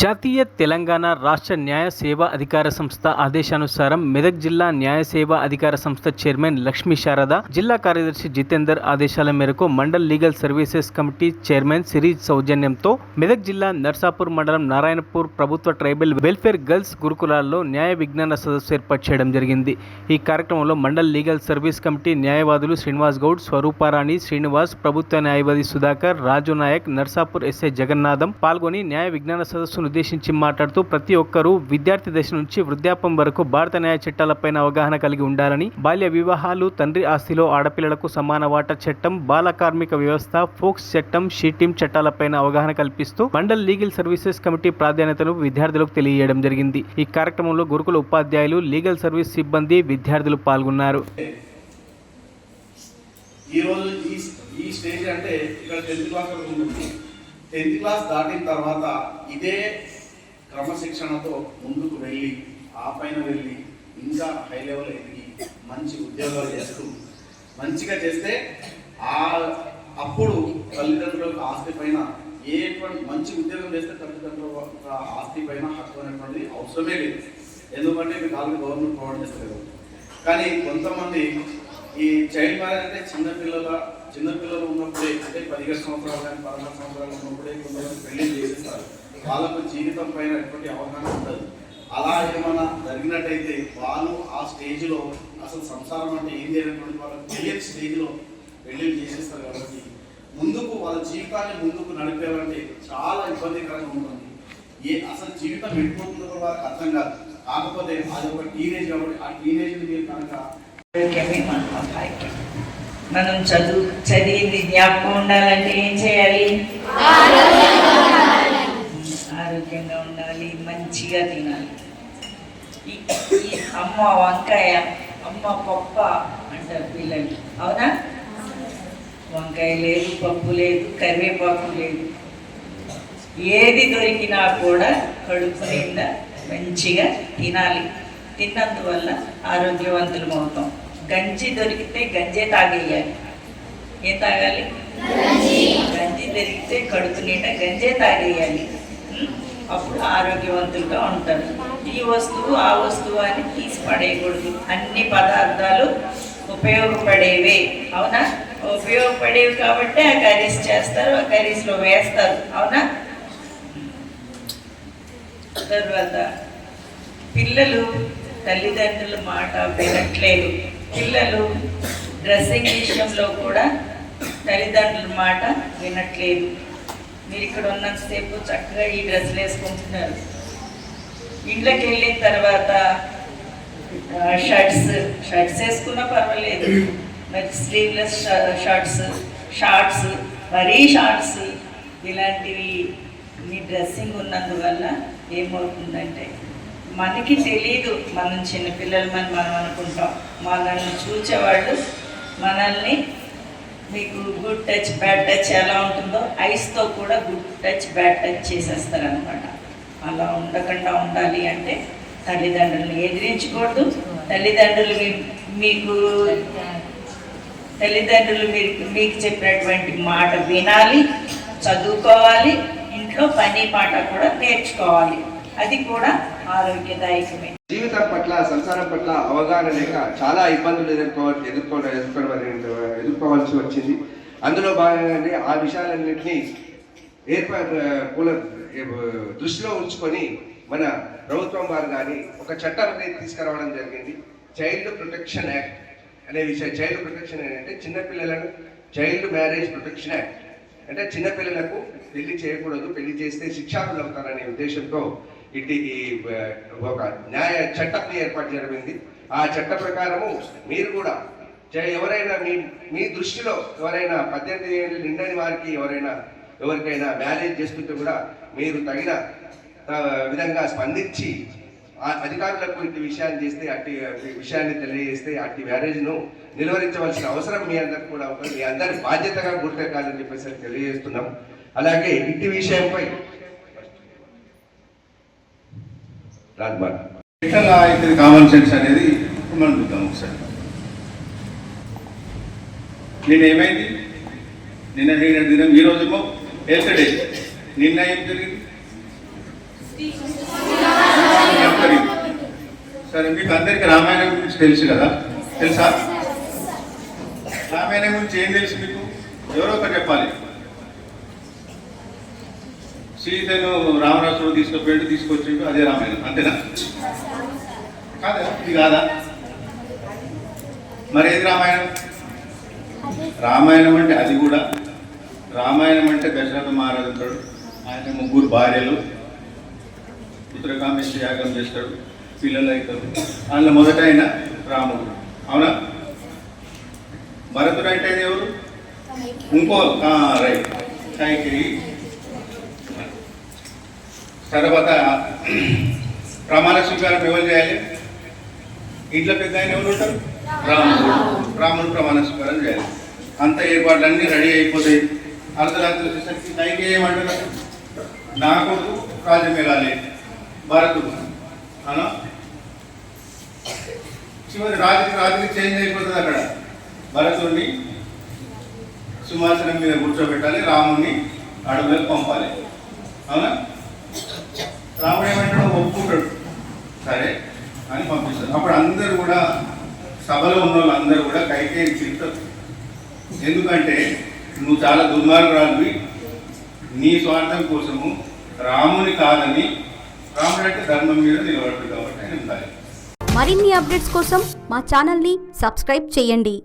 జాతీయ తెలంగాణ రాష్ట్ర న్యాయ సేవా అధికార సంస్థ ఆదేశానుసారం మెదక్ జిల్లా న్యాయ సేవా అధికార సంస్థ చైర్మన్ లక్ష్మీ శారద, జిల్లా కార్యదర్శి జితేందర్ ఆదేశాల మేరకు mandal legal services committee chairman series సౌజన్యంతో మెదక్ జిల్లా నర్సాపూర్ మండలం నారాయణపూర్ ప్రభుత్వ ట్రైబల్ వెల్ఫేర్ గర్ల్స్ గురుకులాల్లో న్యాయ విజ్ఞాన సదస్సు ఏర్పాటు చేయడం జరిగింది. ఈ కార్యక్రమంలో మండల్ లీగల్ సర్వీస్ కమిటీ న్యాయవాదులు శ్రీనివాస్ గౌడ్, స్వరూపారాణి శ్రీనివాస్, ప్రభుత్వ న్యాయవాది సుధాకర్, రాజు నాయక్, నర్సాపూర్ ఎస్ఐ జగన్నాథం పాల్గొని న్యాయ విజ్ఞాన సదస్సు ఉద్దేశించి మాట్లాడుతూ ప్రతి ఒక్కరూ విద్యార్థి దశ నుంచి వృద్ధాప్యం వరకు భారత న్యాయ చట్టాలపైన అవగాహన కలిగి ఉండాలని, బాల్య వివాహాలు, తండ్రి ఆస్తిలో ఆడపిల్లలకు సమాన వాటా చట్టం, బాల కార్మిక వ్యవస్థ, ఫోక్స్ చట్టం, షీటీం చట్టాలపైన అవగాహన కల్పిస్తూ మండల్ లీగల్ సర్వీసెస్ కమిటీ ప్రాధాన్యతను విద్యార్థులకు తెలియజేయడం జరిగింది. ఈ కార్యక్రమంలో గురుకుల ఉపాధ్యాయులు, లీగల్ సర్వీస్ సిబ్బంది, విద్యార్థులు పాల్గొన్నారు. ఈ స్టేజ్ అంటే ఇక్కడ 10th క్లాస్ వరకు ఉంటుంది. 10th క్లాస్ దాటిన తర్వాత ఇదే క్రమశిక్షణతో ముందుకు వెళ్ళి ఆ పైన వెళ్ళి ఇంకా హై లెవెల్ ఎదిగి మంచి ఉద్యోగాలు చేస్తూ మంచిగా చేస్తే అప్పుడు తల్లిదండ్రులకు ఆస్తి పైన మంచి ఉద్యోగం చేస్తే తల్లిదండ్రుల ఆస్తి పైన హక్కు అనేటువంటిది అవసరమే లేదు. ఎందుకంటే మీకు ఆల్రెడీ గవర్నమెంట్ ప్రొవైడ్ చేస్తారు. కానీ కొంతమంది ఈ చైల్డ్ మ్యారేజ్ అంటే చిన్నపిల్లలు ఉన్నప్పుడే, అంటే 17 సంవత్సరాలు కానీ 16 సంవత్సరాలు ఉన్నప్పుడే కొంతమంది పెళ్లి చేసేస్తారు. వాళ్ళకు జీవితం పైన ఎటువంటి అవగాహన ఉండదు. అలా ఏమైనా జరిగినట్టయితే వాళ్ళు ఆ స్టేజ్లో అసలు సంసారం అంటే ఏం చేయనటువంటి వాళ్ళకి తెలియని స్టేజ్లో పెళ్లి చేసేస్తారు. కాబట్టి ముందుకు వాళ్ళ జీవితాన్ని ముందుకు నడిపేయాలంటే చాలా ఇబ్బందికరంగా ఉంటుంది. అసలు జీవితం వెళ్ళిపోతుందో కూడా వాళ్ళకి అర్థం కాదు. కాకపోతే అది ఒక టీనేజ్ కాబట్టి ఆ టీనేజ్ మీరు కనుక మనం చదివింది జ్ఞాపకం ఉండాలంటే ఏం చేయాలి? ఆరోగ్యంగా ఉండాలి, మంచిగా తినాలి. ఈ అమ్మ వంకాయ, అమ్మ పప్ప అంటారు పిల్లలు, అవునా? వంకాయ లేదు, పప్పు లేదు, కరివేపాకు లేదు, ఏది దొరికినా కూడా కడుపు నిండా మంచిగా తినాలి. తిన్నందువల్ల ఆరోగ్యవంతులం అవుతాం. గంజి దొరికితే గంజే తాగేయాలి. ఏం తాగాలి? గంజి దొరికితే కడుపు నిండా గంజే తాగేయాలి. అప్పుడు ఆరోగ్యవంతులుగా ఉంటారు. ఈ వస్తువు ఆ వస్తువు అని తీసి పడేయకూడదు. అన్ని పదార్థాలు ఉపయోగపడేవే, అవునా? ఉపయోగపడేవి కాబట్టి ఆ కర్రీస్ చేస్తారు, ఆ కర్రీస్లో వేస్తారు, అవునా? తర్వాత పిల్లలు తల్లిదండ్రుల మాట వినట్లేదు. పిల్లలు డ్రెస్సింగ్ విషయంలో కూడా తల్లిదండ్రుల మాట వినట్లేదు. మీరు ఇక్కడ ఉన్నంతసేపు చక్కగా ఈ డ్రెస్సులు వేసుకుంటున్నారు. ఇంట్లోకి వెళ్ళిన తర్వాత షర్ట్స్ వేసుకున్నా పర్వాలేదు, మరి స్లీవ్లెస్ షార్ట్స్, మరీ షార్ట్స్ ఇలాంటివి మీ డ్రెస్సింగ్ ఉన్నందువల్ల ఏమవుతుందంటే మనకి తెలీదు, మనం చిన్నపిల్లలు మనం అనుకుంటాం. మనల్ని చూసేవాళ్ళు మనల్ని మీకు గుడ్ టచ్ బ్యాడ్ టచ్ ఎలా ఉంటుందో ఐస్తో కూడా గుడ్ టచ్ బ్యాడ్ టచ్ చేసేస్తారనమాట. అలా ఉండకుండా ఉండాలి అంటే తల్లిదండ్రులను ఎదిరించకూడదు. తల్లిదండ్రులు మీకు చెప్పినటువంటి మాట వినాలి, చదువుకోవాలి, ఇంట్లో పని పాట కూడా నేర్చుకోవాలి. అది కూడా ఆరోగ్యదాయకమే. జీవితం పట్ల, సంసారం పట్ల అవగాహన లేక చాలా ఇబ్బందులు ఎదుర్కోవాల్సి వచ్చింది. అందులో భాగంగానే ఆ విషయాలన్నింటినీ దృష్టిలో ఉంచుకొని మన ప్రభుత్వం వారు కానీ ఒక చట్టం అనేది తీసుకురావడం జరిగింది. చైల్డ్ ప్రొటెక్షన్ యాక్ట్ అనే విషయం. చైల్డ్ ప్రొటెక్షన్ ఏంటంటే చిన్నపిల్లలను చైల్డ్ మ్యారేజ్ ప్రొటెక్షన్ యాక్ట్ అంటే చిన్నపిల్లలకు పెళ్లి చేయకూడదు, పెళ్లి చేస్తే శిక్షార్హులు అవుతారనే ఉద్దేశంతో ఒక న్యాయ చట్టాన్ని ఏర్పాటు జరిగింది. ఆ చట్ట ప్రకారము మీరు కూడా ఎవరైనా మీ దృష్టిలో ఎవరైనా 18 ఏళ్ళు నిండని వారికి ఎవరికైనా మ్యారేజ్ చేస్తుంటే కూడా మీరు తగిన విధంగా స్పందించి అధికారులకు ఇటు విషయాన్ని చేస్తే, అట్టి విషయాన్ని తెలియజేస్తే అట్టి మ్యారేజ్ను నిలువరించవలసిన అవసరం మీ అందరికి కూడా ఉంటుంది. మీ అందరి బాధ్యతగా గుర్తెక్కాలని చెప్పేసి తెలియజేస్తున్నాం. అలాగే ఇట్టి విషయంపై ఎట్లా అవుతుంది కామన్ సెన్స్ అనేది మనం చూద్దాం ఒకసారి. ఏమైంది నిన్న దినం, ఈ రోజేమో హెల్త్ డే. నిన్న ఏం జరిగింది? సరే, మీకు అందరికి రామాయణం గురించి తెలుసు కదా, తెలుసా? రామాయణం గురించి ఏం తెలుసు మీకు? ఎవరో ఒకటి చెప్పాలి. సీతను రామరాజుడు తీసుకొచ్చిండు, అదే రామాయణం, అంతేనా? కాదా? ఇది కాదా? మరి ఏది రామాయణం? రామాయణం అంటే అది కూడా. రామాయణం అంటే దశరథ మహారాజు ఉంటాడు, ఆయన 3 భార్యలు, ఉత్తరకామేశ్వర యాగం చేస్తాడు, పిల్లలు అవుతారు. అందులో మొదట ఆయన రాముడు, అవునా? భరతుడు అంటే ఎవరు? ఇంకో రైట్, కైకేయి. తర్వాత ప్రమాణ స్వీకారం ఎవరు చేయాలి? ఇంట్లో పెద్ద ఆయన ఎవరు ఉంటారు? రాముడు ప్రమాణ స్వీకారం చేయాలి. అంత ఏర్పాట్లన్నీ రెడీ అయిపోతాయి. అర్ధరాత్రి వచ్చేసరికి కైకేయి ఏమంటారు? నా కొడుకు రాజ్యం వెళ్ళాలి, భరతుడు అనా. చివరి రాజుకి చేంజ్ అయిపోతుంది. అక్కడ భరతుడిని సింహాసనం మీద కూర్చోబెట్టాలి, రాముడిని అడవులకు పంపాలి, అవునా? రాముడు ఏమంటాడు? ఒప్పుకుంటాడు, సరే అని పంపిస్తాడు. అప్పుడు అందరూ కూడా, సభలో ఉన్న వాళ్ళు అందరూ కూడా కైకేయిని తిరుగుతారు. ఎందుకంటే నువ్వు చాలా దుర్మార్గురాలివి, నీ స్వార్థం కోసము రాముని కాదని. రాముడు అంటే ధర్మం మీద నిలబడతాడు కాబట్టి ఆయన ఉండాలి. మరిన్ని అప్డేట్స్ కోసం మా ఛానల్ని సబ్స్క్రైబ్ చేయండి.